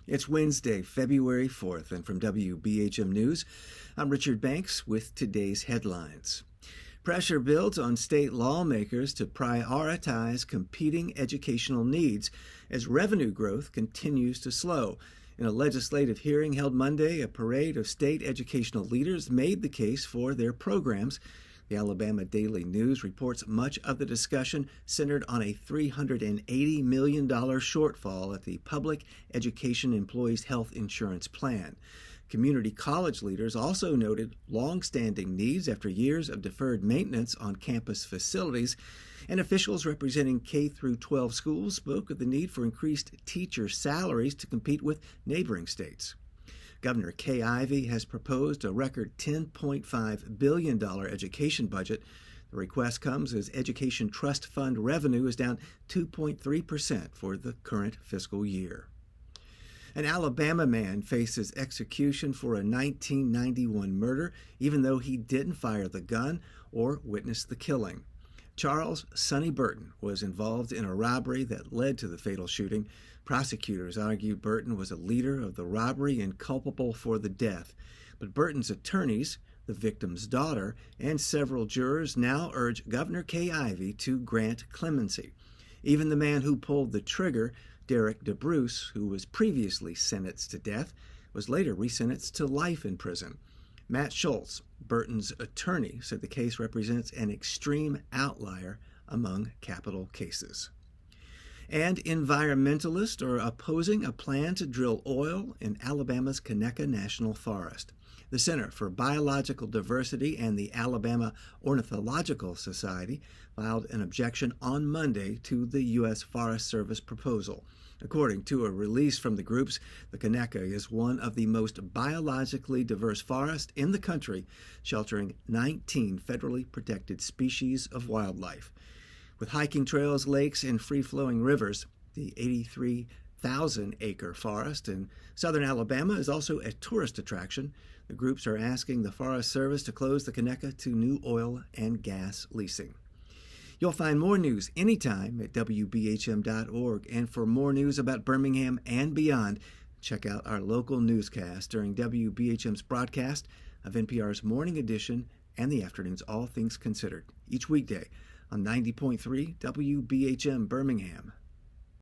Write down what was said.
It's Wednesday, February 4th, and from WBHM News, I'm Richard Banks with today's headlines. Pressure builds on state lawmakers to prioritize competing educational needs as revenue growth continues to slow. In a legislative hearing held Monday, a parade of state educational leaders made the case for their programs. The Alabama Daily News reports much of the discussion centered on a $380 million shortfall at the Public Education Employees Health Insurance Plan. Community college leaders also noted long-standing needs after years of deferred maintenance on campus facilities, and officials representing K-12 schools spoke of the need for increased teacher salaries to compete with neighboring states. Governor Kay Ivey has proposed a record $10.5 billion education budget. The request comes as Education Trust Fund revenue is down 2.3% for the current fiscal year. An Alabama man faces execution for a 1991 murder, even though he didn't fire the gun or witness the killing. Charles Sonny Burton was involved in a robbery that led to the fatal shooting. Prosecutors argue Burton was a leader of the robbery and culpable for the death. But Burton's attorneys, the victim's daughter, and several jurors now urge Governor Kay Ivey to grant clemency. Even the man who pulled the trigger, Derek DeBruce, who was previously sentenced to death, was later resentenced to life in prison. Matt Schultz, Burton's attorney, said the case represents an extreme outlier among capital cases. And environmentalists are opposing a plan to drill oil in Alabama's Conecuh National Forest. The Center for Biological Diversity and the Alabama Ornithological Society filed an objection on Monday to the U.S. Forest Service proposal. According to a release from the groups, the Conecuh is one of the most biologically diverse forests in the country, sheltering 19 federally protected species of wildlife. With hiking trails, lakes, and free-flowing rivers, the 83,000-acre forest in southern Alabama is also a tourist attraction. The groups are asking the Forest Service to close the Conecuh to new oil and gas leasing. You'll find more news anytime at WBHM.org, and for more news about Birmingham and beyond, check out our local newscast during WBHM's broadcast of NPR's Morning Edition and the afternoon's All Things Considered, each weekday on 90.3 WBHM Birmingham.